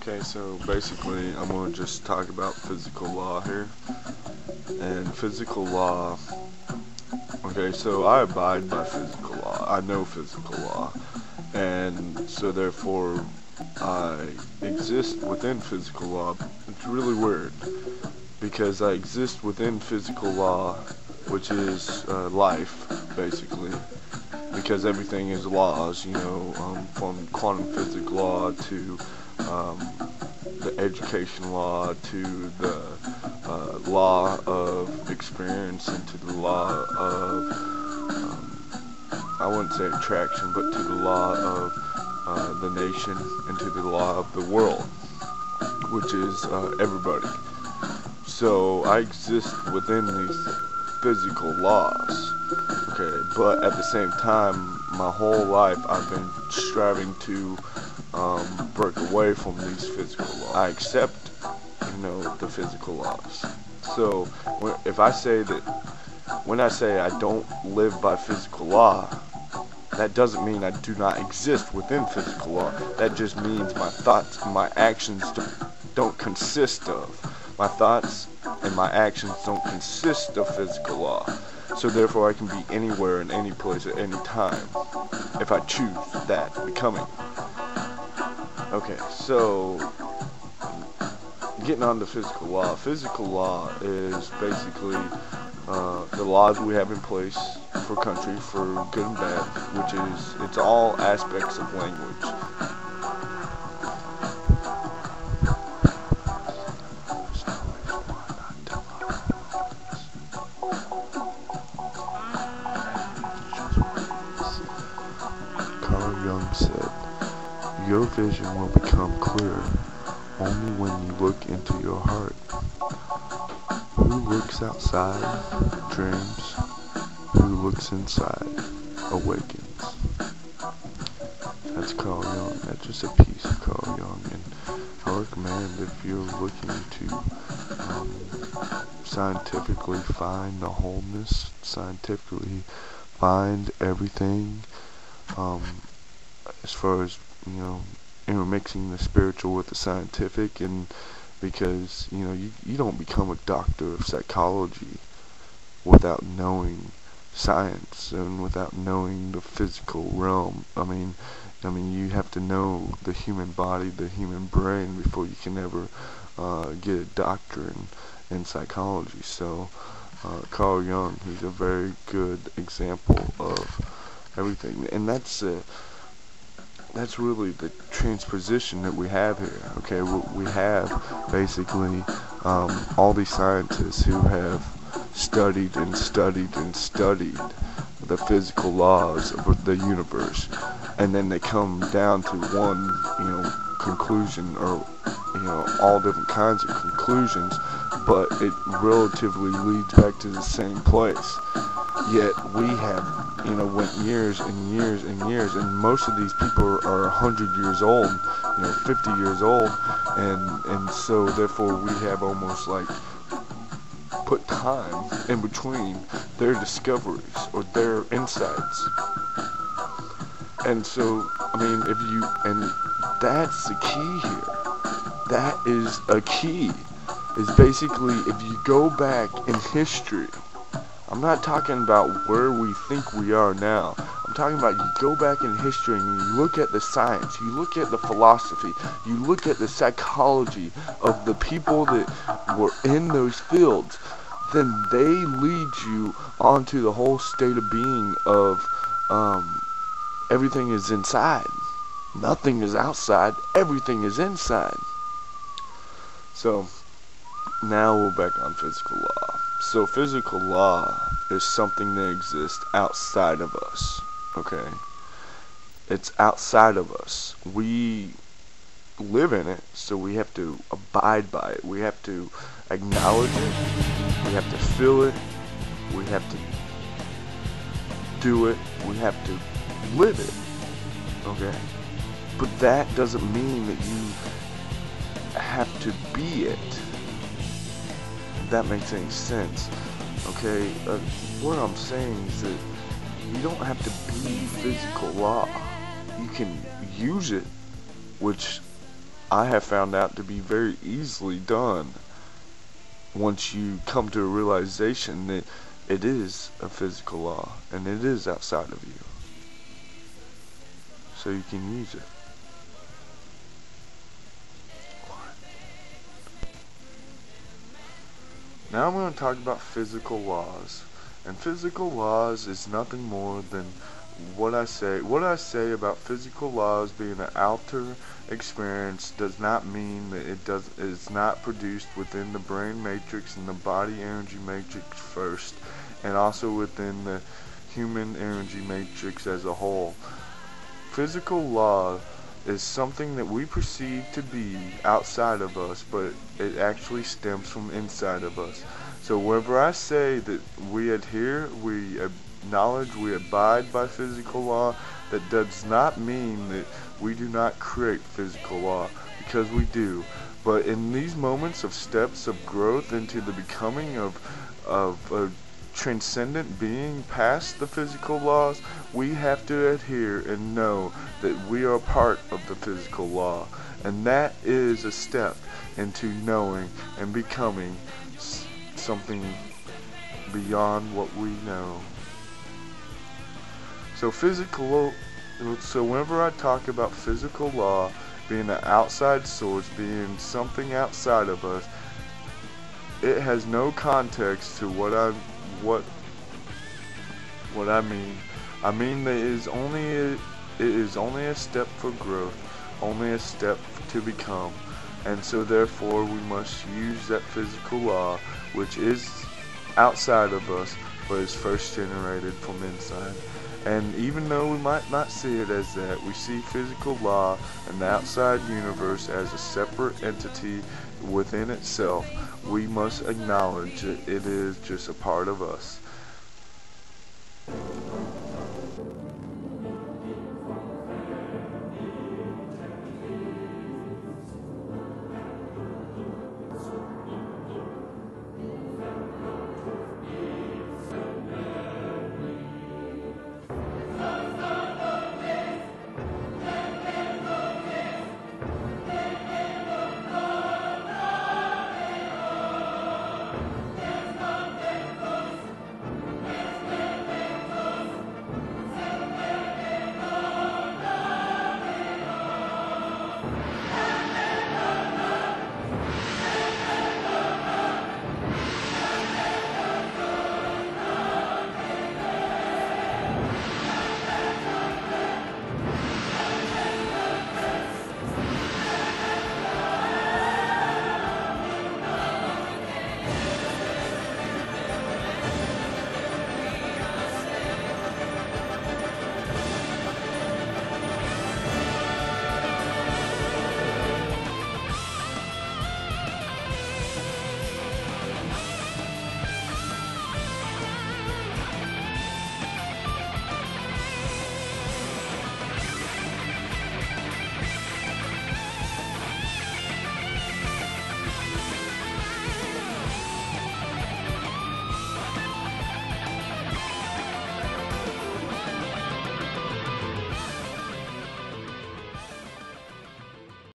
Okay, so basically I'm going to just talk about physical law here. And physical law, okay, so I abide by physical law. I know physical law. And so therefore I exist within physical law. It's really weird because I exist within physical law, which is life, basically. Because everything is laws, from quantum physics law to the education law to the law of experience and to the law of, I wouldn't say attraction, but to the law of the nation and to the law of the world, which is everybody. So I exist within these physical laws. Okay, but at the same time, my whole life I've been striving to break away from these physical laws. I accept, the physical laws. So if I say that, when I say I don't live by physical law, that doesn't mean I do not exist within physical law. That just means my thoughts and my actions don't consist of. My thoughts and my actions don't consist of physical law. So therefore I can be anywhere in any place at any time if I choose that becoming. Okay, so getting on to physical law. Physical law is basically the laws we have in place for country, for good and bad, which is, it's all aspects of language. Carl Jung said, "Your vision will become clear only when you look into your heart. Who looks outside dreams, who looks inside awakens." That's Carl Jung. That's just a piece of Carl Jung. And I recommend, if you're looking to scientifically find the wholeness, scientifically find everything, as far as, intermixing the spiritual with the scientific, and because, you don't become a doctor of psychology without knowing science and without knowing the physical realm. I mean, you have to know the human body, the human brain, before you can ever get a doctorate in psychology. So Carl Jung, he's a very good example of everything, and that's really the transposition that we have here. Okay, we have basically all these scientists who have studied and studied and studied the physical laws of the universe, and then they come down to one, conclusion, or all different kinds of conclusions, but it relatively leads back to the same place. Yet we have, went years and years and years, and most of these people are 100 years old, 50 years old, and so therefore we have almost like put time in between their discoveries or their insights. And so, and that's the key here. That is a key, is basically if you go back in history. I'm not talking about where we think we are now. I'm talking about, you go back in history and you look at the science, you look at the philosophy, you look at the psychology of the people that were in those fields, then they lead you onto the whole state of being of everything is inside. Nothing is outside, everything is inside. So now we're back on physical law. So physical law is something that exists outside of us, okay? It's outside of us. We live in it, so we have to abide by it. We have to acknowledge it. We have to feel it. We have to do it. We have to live it, okay? But that doesn't mean that you have to be it. That makes any sense. Okay, what I'm saying is that you don't have to be physical law. You can use it, which I have found out to be very easily done once you come to a realization that it is a physical law and it is outside of you, so you can use it. Now I'm going to talk about physical laws. And physical laws is nothing more than what I say. What I say about physical laws being an outer experience does not mean that it's not produced within the brain matrix and the body energy matrix first, and also within the human energy matrix as a whole. Physical law is something that we perceive to be outside of us, but it actually stems from inside of us. So whenever I say that we adhere, we acknowledge, we abide by physical law, that does not mean that we do not create physical law, because we do. But in these moments of steps of growth into the becoming of a transcendent being past the physical laws, we have to adhere and know that we are part of the physical law. And that is a step into knowing and becoming something beyond what we know. So whenever I talk about physical law being an outside source, being something outside of us, it has no context to what I mean. I mean that it is only a step for growth, only a step to become. And so therefore we must use that physical law, which is outside of us, but is first generated from inside. And even though we might not see it as that, we see physical law and the outside universe as a separate entity within itself, we must acknowledge that it is just a part of us.